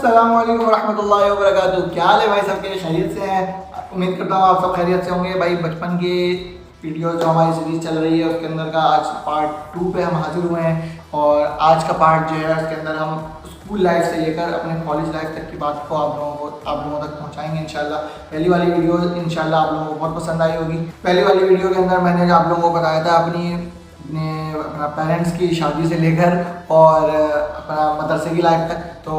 अस्सलाम वालेकुम रहमतुल्लाहि व बरकातुहू। क्या हाल है भाई, सबके खैरियत से हैं? उम्मीद करता हूँ आप सब खैरियत से होंगे। भाई बचपन के वीडियोस जो हमारी सीरीज़ चल रही है उसके अंदर का आज पार्ट 2 पे हम हाजिर हुए हैं। और आज का पार्ट जो है उसके अंदर हम स्कूल लाइफ से लेकर अपने कॉलेज लाइफ तक की बात को आप लोगों तक पहुंचाएंगे इंशाल्लाह। पहली वाली वीडियो इंशाल्लाह आप लोगों को बहुत पसंद आई होगी। पहली वाली वीडियो के अंदर मैंने आप लोगों को बताया था अपना पेरेंट्स की शादी से लेकर और अपना मदरसे की लाइफ तक। तो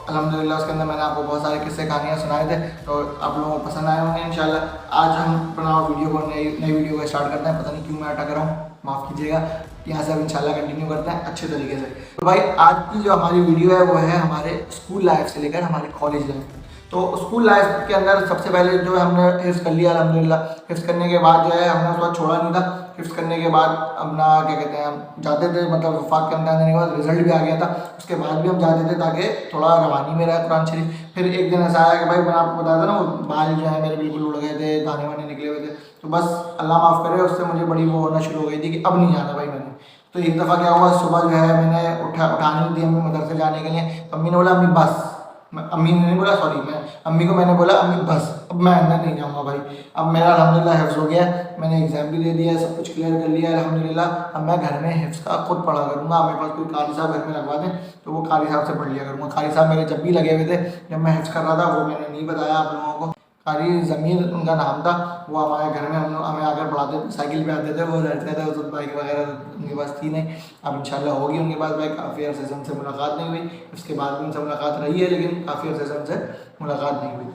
अल्हम्दुलिल्लाह उसके अंदर मैंने आपको बहुत सारे किस्से कहानियाँ सुनाए थे, तो आप लोगों को पसंद आए होंगे इंशाल्लाह। आज हम अपना वीडियो को नई वीडियो को स्टार्ट करते हैं। पता नहीं क्यों मैं अटक रहा हूँ, माफ़ कीजिएगा। यहाँ से अब इंशाल्लाह कंटिन्यू करते हैं अच्छे तरीके से। तो भाई आज की जो हमारी वीडियो है वो है हमारे स्कूल लाइफ से लेकर हमारे कॉलेज लाइफ तक। तो स्कूल लाइफ के अंदर सबसे पहले जो है हमने हिफ्ज़ कर लिया अल्हम्दुलिल्लाह। हिफ्ज़ करने के बाद जो है हमने उसके बाद छोड़ा नहीं था। हिफ्ज़ करने के बाद अपना क्या कहते हैं हम जाते थे, मतलब वफाक के अंदर आने के बाद रिजल्ट भी आ गया था। उसके बाद भी हम जाते थे ताकि थोड़ा रवानी में रहे कुरान शरीफ। फिर एक दिन ऐसा आया कि भाई मैंने आपको बताया था ना, वो बाल जो है मेरे बिल्कुल उड़ गए थे, दाने वाने निकले हुए थे। तो बस अल्लाह माफ़ करे, उससे मुझे बड़ी वो होना शुरू हो गई थी कि अब नहीं जाना भाई मैंने। तो एक दफ़ा क्या हुआ, सुबह जो है मैंने उठाने दी अम्मी मदरसे जाने के लिए। अम्मी ने बोला अम्मी बस, अम्मी ने नहीं बोला, सॉरी मैं अम्मी को मैंने बोला अम्मी बस अब मैं अंदर नहीं जाऊँगा भाई। अब मेरा अल्हम्दुलिल्लाह हिफ्ज़ हो गया, मैंने एग्ज़ाम भी दे दिया, सब कुछ क्लियर कर लिया अल्हम्दुलिल्लाह। अब मैं घर में हिफ्ज़ का खुद पढ़ा करूँगा। मेरे पास कोई कारी साहब घर में लगवा दें तो वो कारी साहब से पढ़ लिया करूँगा। कारी साहब मेरे जब भी लगे हुए थे जब मैं हिफ्ज़ कर रहा था, वो मैंने नहीं बताया आप लोगों को। कारी ज़मीर उनका नाम था। वो हमारे घर में हमें आकर पढ़ाते थे, साइकिल पे आते थे, वो रहते थे। उस बाइक वगैरह उनके पास थी नहीं, अब इंशाल्लाह होगी उनके पास बाइक। काफ़ी अर्से से उनसे मुलाकात नहीं हुई, उसके बाद भी उनसे मुलाकात रही है लेकिन काफ़ी अर्से से उनसे मुलाकात नहीं हुई।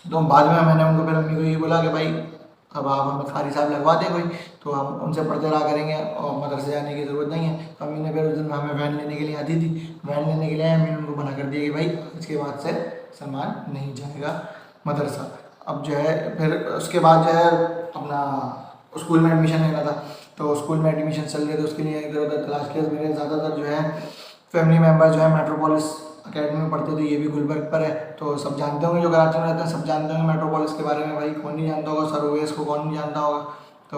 तो बाद में मैंने उनको फिर अम्मी को ये बोला कि भाई अब आप हमें कारी साहब लगवा दें कोई, तो हम उनसे पढ़ते रहा करेंगे और मदरसे जाने की ज़रूरत नहीं है। तो अम्मी ने फिर उस दिन हमें वैन लेने के लिए आती थी, वैन लेने के लिए अम्मी ने उनको मना कर दिया कि भाई इसके बाद से सलमान नहीं जाएगा मदरसा। अब जो है फिर उसके बाद जो है अपना स्कूल में एडमिशन लेना था। तो स्कूल में एडमिशन चल रहे थे, उसके लिए इधर उधर तलाश किया। मेरे ज़्यादातर जो है फैमिली मेम्बर जो है मेट्रोपोलिस अकेडमी में पढ़ते थे, ये भी गुलबर्ग पर है। तो सब जानते होंगे, जो कराची में रहते हैं सब जानते होंगे मेट्रोपोलिस के बारे में। भाई कौन नहीं जानता होगा, सर ओवैस को कौन नहीं जानता होगा। तो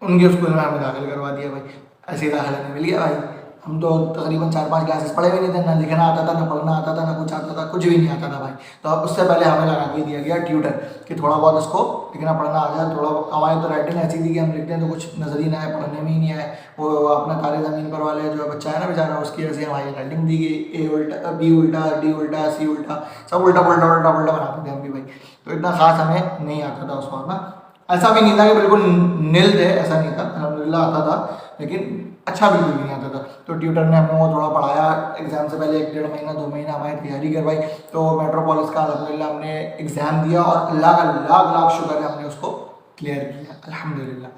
उनके स्कूल में हमें दाखिल करवा दिया भाई, ऐसे ही दाखिला नहीं मिल गया भाई। हम तो तकरीबन 4-5 क्लासेस पढ़े भी नहीं थे, ना लिखना आता था, ना पढ़ना आता था, ना कुछ आता था, कुछ भी नहीं आता था भाई। तो अब उससे पहले हमें लगा के दिया गया ट्यूटर कि थोड़ा बहुत उसको लिखना पढ़ना आ जाए। थोड़ा हमारी तो राइटिंग ऐसी थी कि हम लिखते हैं तो कुछ नजर ही ना आए, पढ़ने में ही नहीं आए। वो अपना तारे ज़मीन पर वाले जो बच्चा है ना बेचारा, उसकी वजह से हमारी राइटिंग दी गई, ए उल्टा, बी उल्टा, डी उल्टा, सी उल्टा, सब उल्टा पुल्टा उल्टा पुल्टा बनाते थे हम भी भाई। तो इतना खास हमें नहीं आता था उस वक्त ना। ऐसा भी नहीं था कि बिल्कुल नील थे, ऐसा नहीं था, अल्हम्दुलिल्लाह आता था, लेकिन अच्छा बिल्कुल नहीं आता था। तो ट्यूटर ने हम लोगों को थोड़ा पढ़ाया, एग्ज़ाम से पहले 1-1.5 महीना 2 महीना हमारी तैयारी करवाई। तो मेट्रोपोलिस का अल्हम्दुलिल्लाह हमने एग्ज़ाम दिया और अल्लाह का लाख लाख शुक्र है हमने उसको क्लियर किया अल्हम्दुलिल्लाह।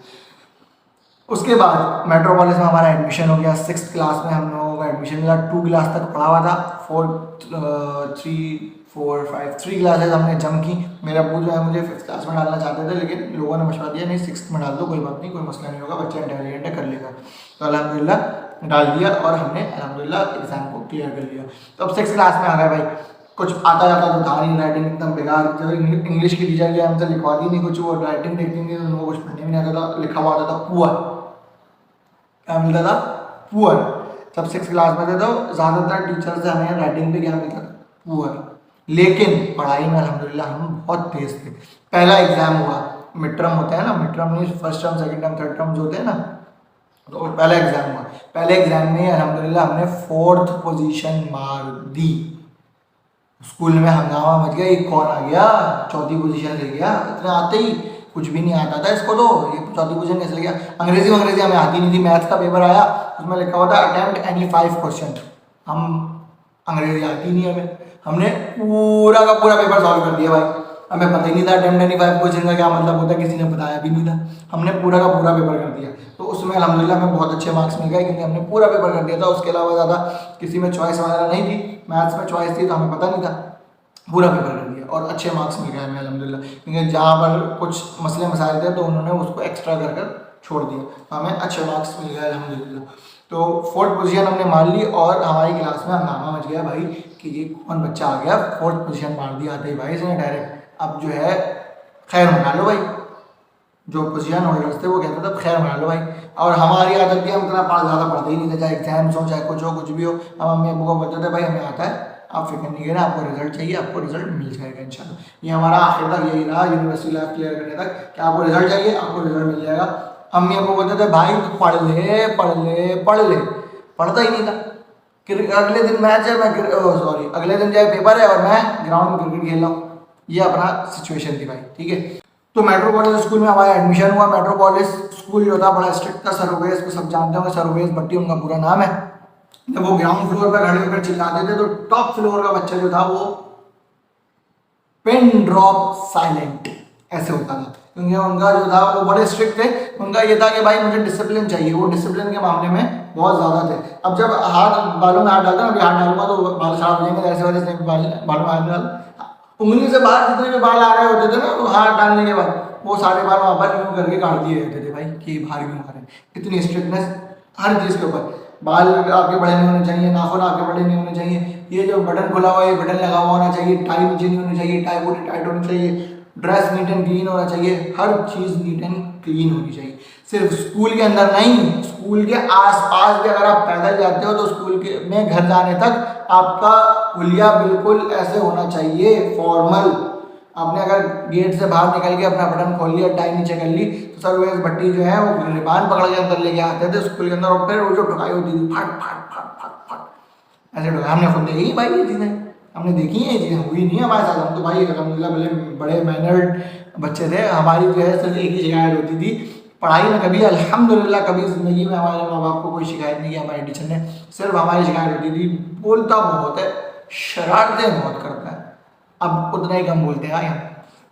उसके बाद मेट्रोपोलिस में हमारा एडमिशन हो गया। 6th क्लास में हम लोगों का एडमिशन मिला। 2 क्लास तक पढ़ा हुआ था, 3 क्लासेस हमने जम की। मेरे अब्बू जो है मुझे 5th क्लास में डालना चाहते थे, लेकिन लोगों ने मशवरा दिया नहीं 6th में डाल दो, कोई बात नहीं, कोई मसला नहीं होगा, बच्चा इंटेलिजेंट है, कर लेगा। तो अल्हम्दुलिल्लाह डाल दिया और हमने अल्हम्दुलिल्लाह एग्ज़ाम को क्लियर कर लिया। तो अब 6th क्लास में आ गए भाई, कुछ आता जाता तो था नहीं, राइटिंग एकदम बेकार। जब इंग्लिश की टीचर जो हमसे लिखवाती नहीं कुछ, वो राइटिंग देखती थी तो उनको कुछ पढ़ने भी नहीं आता था। लिखा हुआ आता था पुअर, क्या मिलता था, पुअर। जब 6th क्लास में थे तो ज़्यादातर टीचर से हमें राइटिंग पे क्या मिलता था, पुअर। लेकिन पढ़ाई में अल्हम्दुलिल्लाह हम बहुत तेज़ थे। पहला एग्ज़ाम हुआ, मिड टर्म होता है ना, मिड टर्म नहीं, first term, second term, third term जो होते हैं ना, तो पहला एग्ज़ाम हुआ। पहले एग्ज़ाम में अल्हम्दुलिल्लाह हमने 4th पोजीशन मार दी। स्कूल में हंगामा मच गया, ये कौन आ गया 4थी पोजीशन ले गया। इतने आते ही कुछ भी नहीं आता था इसको, तो ये 4थी पोजीशन कैसे ले गया। अंग्रेज़ी हमें आती नहीं थी। मैथ्स का पेपर आया, उसमें लिखा हुआ था अटेम्प्ट एनी 5 क्वेश्चन। हम अंग्रेज़ी आती नहीं हमें, हमने पूरा का पूरा पेपर सॉल्व कर दिया भाई। हमें पता ही नहीं था अटेम्प्ट एनी 5 क्वेश्चन का क्या मतलब होता है, किसी ने बताया भी नहीं था। हमने पूरा का पूरा पेपर कर दिया। तो उसमें अल्हम्दुलिल्लाह हमें बहुत अच्छे मार्क्स मिल गए, क्योंकि हमने पूरा पेपर कर दिया था। उसके अलावा ज़्यादा किसी में चॉइस वगैरह नहीं थी। मैथ्स में चॉइस थी तो हमें पता नहीं था, पूरा पेपर कर दिया और अच्छे मार्क्स मिल गए हमें अल्हम्दुलिल्लाह। क्योंकि जहाँ पर कुछ मसले मसाइल थे तो उन्होंने उसको एक्स्ट्रा कर छोड़ दिया, तो हमें अच्छे मार्क्स मिल गए अल्हम्दुलिल्लाह। तो 4th पोजीशन हमने मार ली और हमारी क्लास में हंगामा मच गया भाई कि ये कौन बच्चा आ गया 4th पोजीशन मार दी आते ही भाई इसने डायरेक्ट। अब जो है खैर मना लो भाई, जो पोजीशन होल्डर्स थे वो कहते थे खैर बना लो भाई। और हमारी आदत थी, हम इतना ज़्यादा पढ़ते ही नहीं थे, चाहे एग्जाम्स हो चाहे कुछ भी हो। हम मम्मी अबू को बोलते थे भाई हमें आता है, आप फिक्र नहीं करें, आपको रिजल्ट चाहिए, आपको रिजल्ट मिल जाएगा इंशाल्लाह। ये हमारा आखिर तक यही रहा यूनिवर्सिटी लाइफ क्लियर करने तक कि आपको रिजल्ट चाहिए, आपको रिजल्ट मिल जाएगा। अम्मी अबू बोलते थे भाई तू पढ़ ले पढ़ ले पढ़ ले, पढ़ता ही नहीं था। अगले दिन मैच है, मैं सॉरी अगले दिन जो पेपर है और मैं ग्राउंड में क्रिकेट खेल रहा हूँ। ये अपना सिचुएशन थी भाई, ठीक है। तो मेट्रोपोलिस स्कूल में हमारा एडमिशन हुआ। मेट्रोपोलिस स्कूल जो था बड़ा स्ट्रिक्ट था, सर उवैस को सब जानते होंगे, सर उवैस भट्टी उनका पूरा नाम है। जब वो ग्राउंड फ्लोर पर खड़े होकर चिल्लाते थे तो टॉप फ्लोर का बच्चा जो था वो पिन ड्रॉप साइलेंट ऐसे होता था, क्योंकि उनका जो था वो बड़े स्ट्रिक्ट थे। उनका ये था कि भाई मुझे डिसिप्लिन चाहिए, वो डिसिप्लिन के मामले में बहुत ज़्यादा थे। अब जब हाथ बालों में हाथ डालता ना, अभी हाथ डालूंगा तो बाल खराब हो जाएंगे, ऐसे वजह से बालों में हाथ डाल, उंगली से बाहर जितने भी बाल आ रहे होते थे ना, वो हाथ डालने के बाद वो सारे बाल वहाँ पर यूँ करके काट दिए जाते थे भाई कि बाहर क्यों आ रहे हैं। इतनी स्ट्रिक्टनेस हर चीज़ के ऊपर। बाल आपके बड़े नहीं होने चाहिए, नाखून आपके बड़े नहीं होने चाहिए, ये जो बटन खुला हुआ है ये बटन लगा हुआ होना चाहिए, टाई नीचे नहीं होनी चाहिए, टाई पूरी टाइट होनी चाहिए, ड्रेस नीट एंड क्लीन होना चाहिए, हर चीज़ नीट एंड क्लीन होनी चाहिए। सिर्फ स्कूल के अंदर नहीं, स्कूल के आसपास भी अगर आप पैदल जाते हो तो स्कूल के में घर जाने तक आपका हुलिया बिल्कुल ऐसे होना चाहिए, फॉर्मल। आपने अगर गेट से बाहर निकल के अपना बटन खोल लिया, टाई नीचे कर ली, तो सर उवैस भट्टी जो है वो रिबान पकड़ के अंदर लेके आते थे स्कूल के अंदर, और फिर वो जो ठुकाई होती थी फट फट फट फट फट ऐसे ठुकाई। हमने खुद देखी भाई ये चीज़ें, हमने देखी है, ये चीज़ें हुई नहीं हमारे साथ। हम तो भाई अल्हम्दुलिल्लाह बड़े मैनर्ड बच्चे थे। हमारी जो है सिर्फ एक ही शिकायत होती थी पढ़ाई में, कभी अल्हम्दुलिल्लाह कभी ज़िंदगी में हमारे माँ बाप को कोई शिकायत नहीं की हमारे टीचर ने। सिर्फ हमारी शिकायत होती थी बोलता बहुत है, शरारतें बहुत करता है। अब उतना ही कम बोलते हैं यहाँ,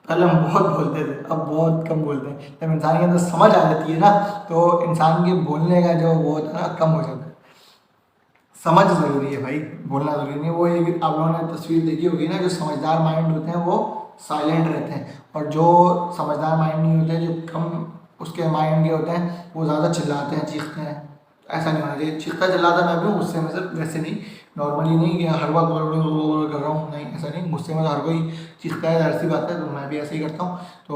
पहले हम बहुत बोलते थे, अब बहुत कम बोलते हैं। जब इंसान के अंदर समझ आ जाती है ना तो इंसान के बोलने का जो वो होता है ना कम हो जाता है। समझ ज़रूरी है भाई, बोलना ज़रूरी नहीं। वो एक आप लोगों ने तस्वीर देखी होगी ना, जो समझदार माइंड होते हैं वो साइलेंट रहते हैं, और जो समझदार माइंड नहीं होते, जो कम उसके माइंड के होते हैं, वो ज़्यादा चिल्लाते हैं, चीखते हैं। ऐसा नहीं होना चाहिए। चीखता चिल्लाता मैं भी हूँ, गुस्से में सिर्फ, वैसे नहीं नॉर्मली नहीं कि हर वक्त कर रहा हूँ, नहीं ऐसा नहीं। गुस्से में तो हर कोई चीखता है, ऐसी बात है, तो मैं भी ऐसे ही करता हूँ। तो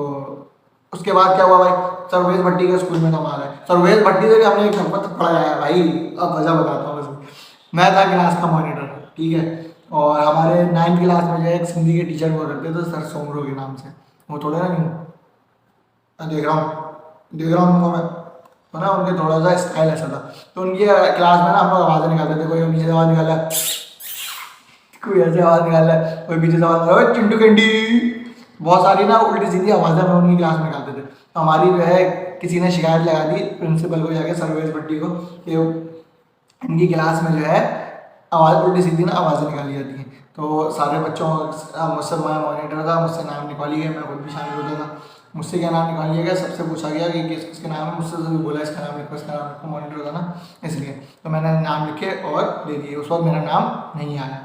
उसके बाद क्या हुआ भाई, सर उवैस भट्टी के स्कूल में तो हमारा है। सर उवैस भट्टी से भी हमने एक नंबर तक पढ़ाया है भाई। अब वजह बताता हूँ। मैं था क्लास का मॉनिटर, ठीक है, और हमारे 9th क्लास में जो है एक हिंदी के टीचर हुआ करते थे सर सोमरो के नाम से। वो थोड़े ना नहीं देख रहा हूँ उनको मैं, तो ना उनके थोड़ा सा स्टाइल ऐसा था। तो उनकी क्लास में ना हम लोग आवाज़ें निकालते थे, कोई नीचे से आवाज़ निकाला, कोई ऐसे आवाज़ निकाला, कोई पीछे से आवाज़ निकाला, चिंटू कैंडी, बहुत सारी ना उल्टी सीधी आवाज़ें हम उनकी क्लास में निकालते थे। तो हमारी जो है किसी ने शिकायत लगा दी प्रिंसिपल को जाके, सर उवैस भट्टी को, कि इनकी क्लास में जो है आवाज़ उल्टी सीधी ना आवाज़ें निकाली जाती हैं। तो सारे बच्चों मुझसे, मैं मॉनिटर था, मुझसे नाम निकाली गया, मैं खुद भी शामिल होता था। मुझसे क्या नाम निकाल लिया गया, सबसे पूछा गया कि किस किसके नाम है, मुझसे सभी बोला इसका नाम लिखो, इसका नाम लिखो, मॉनिटर था ना इसलिए। तो मैंने नाम लिखे और दे दिए। उस वक्त मेरा नाम नहीं आया।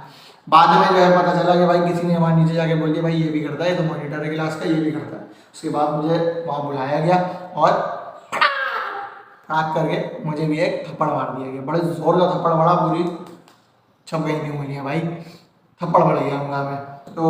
बाद में जो है पता चला कि भाई किसी ने वहाँ नीचे जाके बोल दिया भाई ये भी करता है, तो मॉनिटर है क्लास का, ये भी करता है। उसके बाद मुझे वहाँ बुलाया गया और फटाक करके मुझे भी एक थप्पड़ मार दिया गया। बड़े जोर का थप्पड़ मारा, पूरी छप गई थी उंगलियाँ भाई, थप्पड़ पड़ गया उनका मैं। तो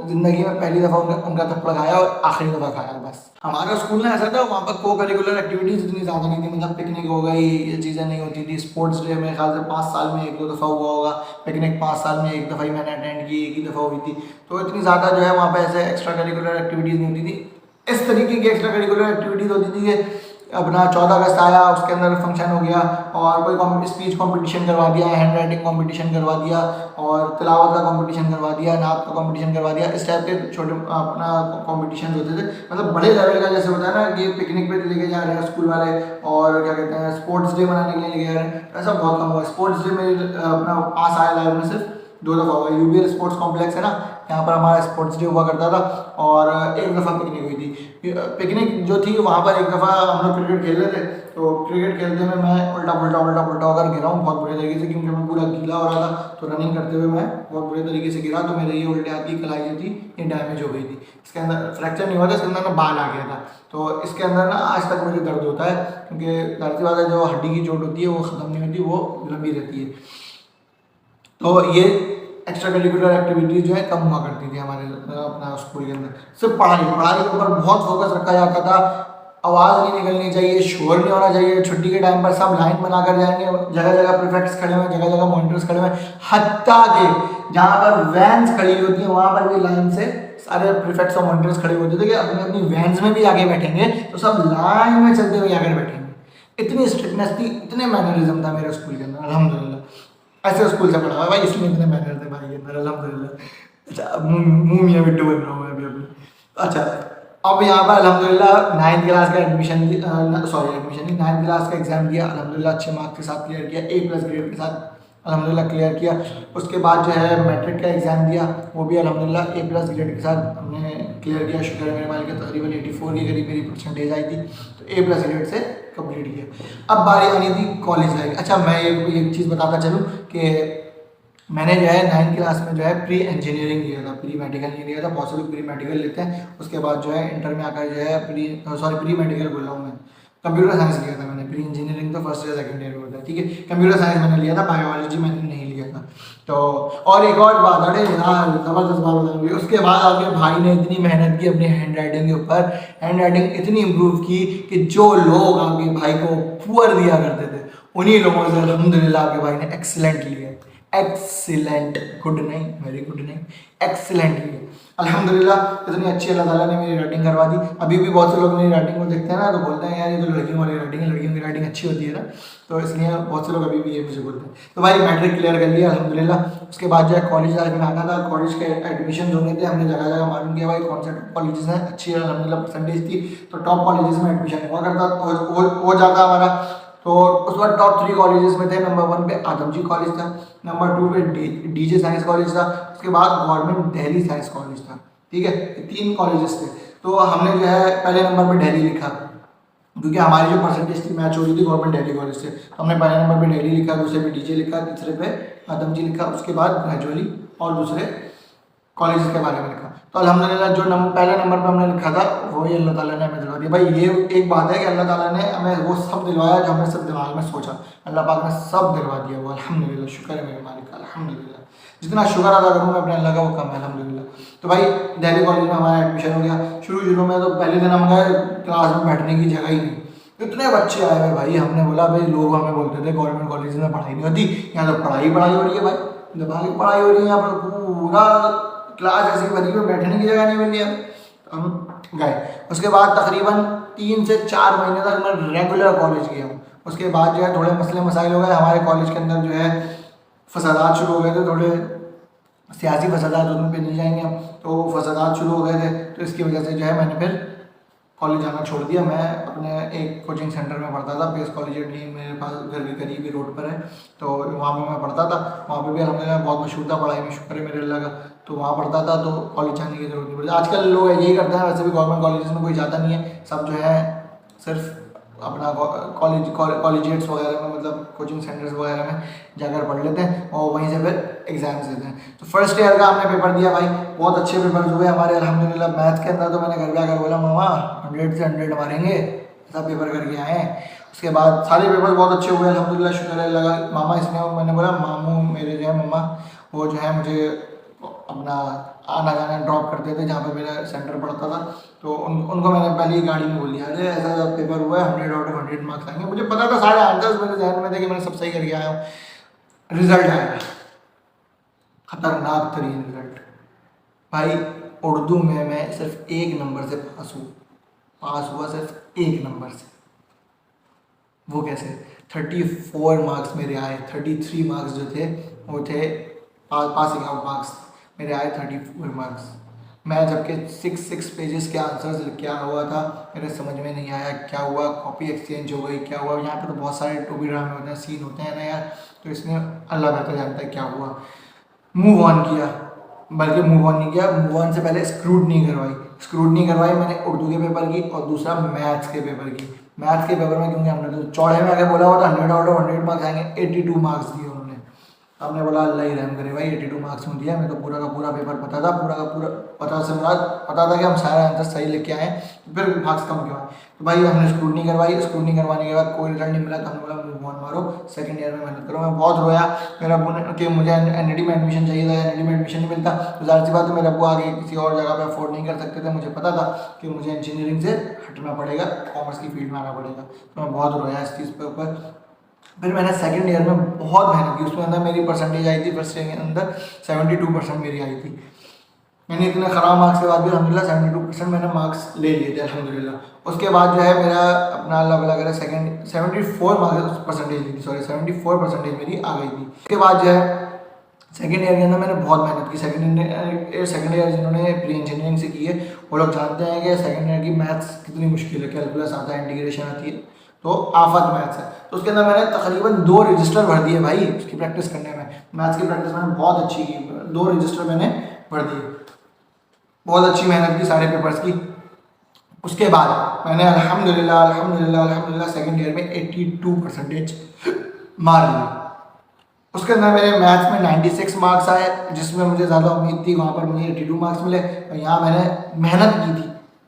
ज़िंदगी में पहली दफ़ा उनका थप्पड़ खाया और आखिरी दफ़ा खाया बस। हमारा स्कूल ना ऐसा था, वहाँ पर को करिकुलर एक्टिविटीज़ इतनी ज़्यादा नहीं थी, मतलब पिकनिक हो गई, ये चीज़ें नहीं होती थी। स्पोर्ट्स डे मेरे ख्याल से 5 साल में 1-2 दफ़ा हुआ होगा, पिकनिक 5 साल में 1 दफ़ा ही मैंने अटेंड की, 1 ही दफ़ा हुई थी। तो इतनी ज़्यादा जो है वहाँ पर ऐसे एक्स्ट्रा करिकुलर एक्टिविटीज़ नहीं होती थी। इस तरीके की एक्स्ट्रा करिकुलर एक्टिविटीज़ होती थी कि अपना 14 अगस्त आया, उसके अंदर फंक्शन हो गया और कोई स्पीच कंपटीशन करवा दिया, हैंड राइटिंग कंपटीशन करवा दिया, और तिलावत का कंपटीशन करवा दिया, नात का कंपटीशन करवा दिया। इस टाइप के छोटे अपना कंपटीशन होते थे, मतलब बड़े लेवल का। जैसे होता है ना कि पिकनिक पे लेके जा रहे हैं स्कूल वाले, और क्या कहते हैं स्पोर्ट्स डे मनाने के लिए लेके जा रहे हैं, ऐसा बहुत कम हुआ। स्पोर्ट्स डे में अपना पास आया लाइफ में सिर्फ 2 दफ़ा हुआ। यूबीएल स्पोर्ट्स कॉम्प्लेक्स है ना, यहाँ पर हमारा स्पोर्ट्स डे हुआ करता था, और 1 दफ़ा पिकनिक हुई थी। पिकनिक जो थी वहाँ पर 1 दफ़ा हम लोग क्रिकेट खेल रहे थे, तो क्रिकेट खेलते में मैं उल्टा पुल्टा होकर गिरा हूँ बहुत बुरे तरीके से, क्योंकि मैं पूरा गीला हो रहा था। तो रनिंग करते हुए मैं बहुत बुरे तरीके से गिरा, तो मेरे ये उल्टे हाथ की कलाई जो थी ये डैमेज हो गई थी। इसके अंदर फ्रैक्चर नहीं हुआ था, इसके अंदर ना बाल आ गया था। तो इसके अंदर ना आज तक मुझे दर्द होता है, क्योंकि दर्द वाला जो हड्डी की चोट होती है वो ख़त्म नहीं होती, वो लंबी रहती है। तो ये एक्स्ट्रा करिकुलर एक्टिविटीज़ जो है कम हुआ करती थी हमारे अपना स्कूल के अंदर। सिर्फ पढ़ाई के ऊपर बहुत फोकस रखा जाता था। आवाज़ नहीं निकलनी चाहिए, शोर नहीं होना चाहिए। छुट्टी के टाइम पर सब लाइन बनाकर जाएंगे, जगह जगह प्रीफेक्ट्स खड़े हुए, जगह जगह मॉनिटर्स खड़े हुए, हत्ता के जहाँ पर वैन्स खड़ी होती हैं वहाँ पर भी लाइन से सारे प्रीफेक्ट्स और मॉनिटर्स खड़े होते थे कि अपनी अपनी वैन्स में भी आगे बैठेंगे तो सब लाइन में चलते हुए आगे बैठेंगे। इतनी स्ट्रिक्टनेस थी, इतने मैनरिज्म था मेरे स्कूल के अंदर अल्हम्दुलिल्लाह। ऐसे स्कूल से पढ़ा हुआ भाई, इसलिए इतने मैनर थे भाई के अंदर अल्हम्दुलिल्लाह। अच्छा, मुँह मियाँ बिट्टू बन रहा हूँ मैं अभी। अच्छा, अब यहाँ पर अल्हम्दुलिल्लाह 9th क्लास का एडमिशन, सॉरी एडमिशन नहीं, 9th क्लास का एग्जाम दिया अल्हम्दुलिल्लाह, अच्छे मार्क्स के साथ क्लियर किया, A+ ग्रेड के साथ अल्हम्दुलिल्लाह क्लियर किया। उसके बाद जो है मैट्रिक का एग्ज़ाम दिया, वो भी अल्हम्दुलिल्लाह A+ ग्रेड के साथ हमने क्लियर किया। शुक्र है मेरे मालिक का, तकरीबन 84 के करीब मेरी परसेंटेज आई थी, तो A+ ग्रेड से कंप्लीट किया। अब बारी आनी थी कॉलेज लाइफ। अच्छा, मैं एक चीज़ बताता चलूँ कि मैंने जो है 9th क्लास में जो है प्री इंजीनियरिंग लिया था, प्री मेडिकल नहीं लिया था। बहुत से लोग प्री मेडिकल लेते हैं, उसके बाद जो है इंटर में आकर जो है प्री मेडिकल बोल रहा हूँ मैं, कंप्यूटर साइंस लिया था मैंने। प्री इंजीनियरिंग तो फर्स्ट या सेकंड ईयर में होता है, ठीक है। कंप्यूटर साइंस मैंने लिया था, बायोलॉजी मैंने नहीं लिया था। तो और एक और बात, अरे यार ज़बरदस्त बात बताऊँगी। उसके बाद आपके भाई ने इतनी मेहनत की अपनी हैंड राइटिंग के ऊपर, हैंड राइटिंग इतनी इम्प्रूव की कि जो लोग आपके भाई को पुअर दिया करते थे, उन्हीं लोगों से अल्हम्दुलिल्लाह आपके भाई ने एक्सीलेंट लिया। एक्सीलेंट, गुड नहीं, वेरी गुड नहीं, एक्सीलेंट लिया अल्हम्दुलिल्लाह। इतनी अच्छी अल्लाह ताला ने मेरी राइटिंग करवा दी। अभी भी बहुत से लोग मेरी राइटिंग को देखते हैं ना, तो बोलते हैं यार ये तो लड़कियों वाली राइटिंग है, लड़कियों की राइटिंग अच्छी होती है ना, तो इसलिए बहुत से लोग अभी भी ये मुझे बोलते हैं। तो भाई मैट्रिक क्लियर कर लिया अल्हम्दुलिल्लाह। उसके बाद जो है कॉलेज लाइफ में आना था, कॉलेज के एडमिशन होने थे, हमने जगह जगह मालूम किया भाई कौन से कॉलेजेस हैं, अच्छी अल्हम्दुलिल्लाह परसेंटेज थी तो टॉप कॉलेजेस में एडमिशन हुआ करता हो जाता हमारा। तो उस वक्त टॉप 3 कॉलेजेस में थे। नंबर 1 पे आदमजी कॉलेज था, नंबर 2 पे डीजे साइंस कॉलेज था, उसके बाद गवर्नमेंट दिल्ली साइंस कॉलेज था, ठीक है। 3 कॉलेजेस थे। तो हमने जो है पहले नंबर पे दिल्ली लिखा, क्योंकि हमारी जो परसेंटेज थी मैच हो रही थी गवर्नमेंट दिल्ली कॉलेज से, तो हमने पहले नंबर पे दिल्ली लिखा, दूसरे पे डीजे लिखा, तीसरे पे आदमजी लिखा, उसके बाद ग्रेजुअली और दूसरे कॉलेज के बारे में लिखा। तो अल्हम्दुलिल्लाह जो पहले नंबर पे हमने लिखा था वही अल्लाह ताला ने हमें दिलवा दिया। भाई ये एक बात है कि अल्लाह ताला ने हमें वो सब दिलवाया जो हमने सब दिमाग में सोचा, अल्लाह पाक ने सब दिलवा दिया वो अल्हम्दुलिल्लाह। शुक्र है मेरे मालिक का अल्हम्दुलिल्लाह, जितना शुक्र अदा करूँ मैं अपने अल्लाह का वो कम है अल्हम्दुलिल्लाह। तो भाई दिल्ली कॉलेज में हमारा एडमिशन हो गया। शुरू में तो पहले दिन हम गए, क्लास में बैठने की जगह ही नहीं, इतने बच्चे आए हुए भाई। हमने बोला भाई, लोग हमें बोलते थे गवर्नमेंट कॉलेज में पढ़ाई नहीं होती, यहाँ तो पढ़ाई हो रही है भाई, दिमागी पढ़ाई हो रही है यहाँ पर, पूरा क्लास ऐसी भरी में बैठने की जगह नहीं मिली है। हम गए, उसके बाद तकरीबन 3 से 4 महीने तक मैं रेगुलर कॉलेज गया हूँ। उसके बाद जो है थोड़े मसले मसाइल हो गए हमारे कॉलेज के अंदर, जो है फसादात शुरू हो गए थे, थोड़े सियासी फसादात, उन पे नहीं जाएंगे हम, तो फसादात शुरू हो गए थे। तो इसकी वजह से जो है मैंने फिर कॉलेज जाना छोड़ दिया। मैं अपने एक कोचिंग सेंटर में पढ़ता था, बेस कॉलेज मेरे पास घर के करीब ही रोड पर है, तो वहाँ पे मैं पढ़ता था। वहाँ पे भी अल्हम्दुलिल्लाह बहुत मशहूर था पढ़ाई में, शुक्र है मेरे अल्लाह का। तो वहाँ पढ़ता था, तो कॉलेज जाने की जरूरत नहीं पड़ती। आजकल लोग यही करते हैं, वैसे भी गवर्नमेंट कॉलेज में कोई जाता नहीं है, सब जो है सिर्फ अपना कॉलेजेट्स वगैरह में, मतलब कोचिंग सेंटर्स वगैरह में जाकर पढ़ लेते हैं और वहीं से फिर एग्जाम्स देते हैं। तो फर्स्ट ईयर का हमने पेपर दिया भाई, बहुत अच्छे पेपर्स हुए हमारे अल्हम्दुलिल्लाह। मैथ्स के अंदर तो मैंने घर जाकर बोला मामा 100 से 100 मारेंगे, ऐसा पेपर करके आए हैं। उसके बाद सारे पेपर बहुत अच्छे हुए अल्हम्दुलिल्लाह, शुक्र है लगा मामा। इसमें मैंने बोला मामू मेरे जो है मम्मा, वो जो है मुझे अपना आना जाना ड्रॉप करते थे जहाँ पे मेरा सेंटर पड़ता था, तो उनको मैंने पहले ही गाड़ी में बोल दिया, अरे ऐसा पेपर हुआ है 100 आउट ऑफ 100 मार्क्स आएंगे। मुझे पता था, सारे आंसर्स मेरे जहन में थे कि मैंने सब सही करके आया हूँ। रिजल्ट आया खतरनाक तरीन रिजल्ट भाई। उर्दू में मैं सिर्फ 1 नंबर से पास हुआ सिर्फ 1 नंबर से। वो कैसे? 34 मार्क्स मेरे आए, 33 मार्क्स जो थे वो थे पासिंग आउट मार्क्स, मेरे आए 34 मार्क्स। मैं जबकि 6 पेजेस के आंसर्स लिख के आया हुआ था, मेरे समझ में नहीं आया क्या हुआ, कॉपी एक्सचेंज हो गई, क्या हुआ। यहाँ पे तो बहुत सारे टोपी ड्रामे होते हैं, सीन होते हैं ना यार, तो इसमें अल्लाह बेहतर जानता है क्या हुआ। मूव ऑन किया, बल्कि मूव ऑन नहीं किया, मूव ऑन से पहले स्क्रूटनी करवाई मैंने उर्दू के पेपर की, और दूसरा मैथ्स के पेपर की। मैथ्स के पेपर में क्योंकि हमने तो चौड़े में आगे बोला हुआ था 100 आउट ऑफ 100 मार्क्स आएंगे, 82 मार्क्स दिए उन्होंने। हमने बोला अल्लाह ही रहम करे भाई, 82 मार्क्स में दिया। मैं तो पूरा का पूरा पेपर पता था, पूरा का पूरा पता से मुराद पता था कि हम सारे आंसर सही लेके आए, फिर मार्क्स कम क्यों आए। तो भाई हमने स्क्रूटनी करवाई, स्क्रूटनी करवाने के बाद कोई रिजल्ट नहीं मिला, तो हमने बोला मूव ऑन मारो, सेकंड ईयर में मेहनत करो। मैं बहुत रोया, मेरा अब्बू कि मुझे एनडी में एडमिशन चाहिए था, एनडी में एडमिशन नहीं मिलता, तो जाहिर सी बात है मेरे अब्बू आगे किसी और जगह पे अफोर्ड नहीं कर सकते थे। मुझे पता था कि मुझे इंजीनियरिंग से हटना पड़ेगा, कॉमर्स की फील्ड में आना पड़ेगा, तो मैं बहुत रोया इस चीज़ के ऊपर। फिर मैंने सेकंड ईयर में बहुत मेहनत की, उसमें अंदर मेरी परसेंटेज आई थी फर्स्ट ईयर के अंदर 72% मेरी आई थी। मैंने इतने ख़राब मार्क्स के बाद भी अल्हम्दुलिल्लाह 72% मैंने मार्क्स ले लिए थे अल्हम्दुलिल्लाह। उसके बाद जो है मेरा अपना अल्लाह भला करे सेकंड 74 मार्क्स परसेंटेज ली थी, सॉरी 74% मेरी आ गई थी। उसके बाद जो है सेकेंड ईयर के अंदर मैंने बहुत मेहनत की। सेकेंड ईयर जिन्होंने प्री इंजीनियरिंग से की है वो लोग जानते हैं कि सेकेंड ईयर की मैथ्स कितनी मुश्किल है। कैलकुलस आता है, इंटीग्रेशन आती है, तो आफत मैथ्स है। तो उसके अंदर मैंने तकरीबन 2 रजिस्टर भर दिए भाई उसकी प्रैक्टिस करने में। मैथ्स की प्रैक्टिस मैंने बहुत अच्छी की, 2 रजिस्टर मैंने भर दिए, बहुत अच्छी मेहनत की सारे पेपर्स की। उसके बाद मैंने अल्हम्दुलिल्लाह सेकेंड ईयर में 82% मार ली। उसके अंदर मेरे मैथ्स में 96 मार्क्स आए, जिसमें मुझे ज़्यादा उम्मीद थी, वहाँ पर मुझे 82 मार्क्स मिले। और यहाँ मैंने मेहनत की थी,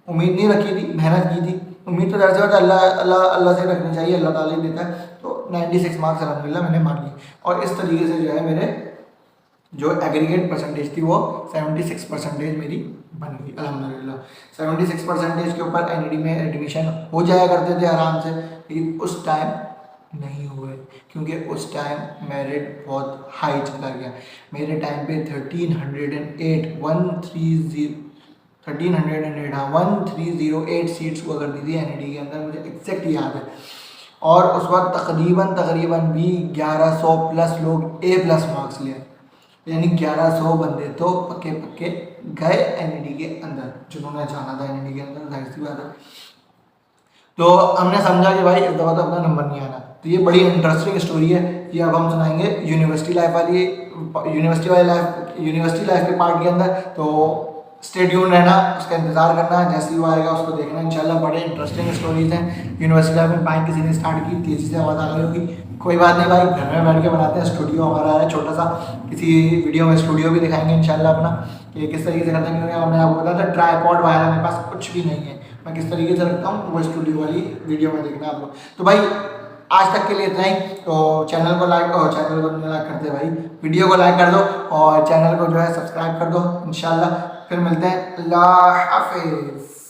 उम्मीद नहीं रखी थी, मेहनत की थी। उम्मीद तो जैसे होता है अल्लाह से रखनी चाहिए, अल्लाह ताला ही देता है। तो 96 मार्क्स अल्हम्दुलिल्लाह मैंने मार लिए। और इस तरीके से जो है मेरे जो एग्रीगेट परसेंटेज थी वो 76% मेरी बन गई अल्हम्दुलिल्लाह। 76% के ऊपर एनईडी में एडमिशन हो जाया करते थे आराम से, लेकिन उस टाइम नहीं हुए, क्योंकि उस टाइम मेरिट बहुत हाई चला गया। मेरे टाइम पे 1308 सीट्स हुआ करती थी एनईडी के अंदर, मुझे एग्जैक्ट याद है। और उस वक्त तकरीबन भी 1100 प्लस लोग A+ मार्क्स लिए, यानी 1100 बंदे तो पक्के गए एनईडी के अंदर, जिन्होंने जाना था एनईडी के अंदर, जाहिर सी बात है। तो हमने समझा कि भाई इस दफ़ा तो अपना नंबर नहीं आना। तो ये बड़ी इंटरेस्टिंग स्टोरी है, ये अब हम सुनाएंगे यूनिवर्सिटी लाइफ वाली, यूनिवर्सिटी लाइफ के पार्ट के अंदर। तो स्टे ट्यून रहना, उसका इंतज़ार करना, जैसे ही वो आएगा उसको देखना इंशाल्लाह। बड़े इंटरेस्टिंग स्टोरीज हैं यूनिवर्सिटी लाइफ में। बाइक किसी ने स्टार्ट की, तेज़ी से आवाज़ आ गई होगी, कोई बात नहीं भाई, घर में बैठ के बनाते हैं। स्टूडियो हमारा है छोटा सा, किसी वीडियो में स्टूडियो भी दिखाएंगे इंशाल्लाह अपना, कि किस तरीके से करते हैं। क्योंकि हमने आपको बताया था ट्राईपॉड वगैरह मेरे पास कुछ भी नहीं है, मैं किस तरीके से रखता हूँ वो स्टूडियो वाली वीडियो में देखना आप लोग। तो भाई आज तक के लिए इतना ही। तो चैनल को लाइक करते भाई, वीडियो को लाइक कर दो और चैनल को जो है सब्सक्राइब कर दो इंशाल्लाह। फिर मिलते हैं, अल्लाह हाफिज़।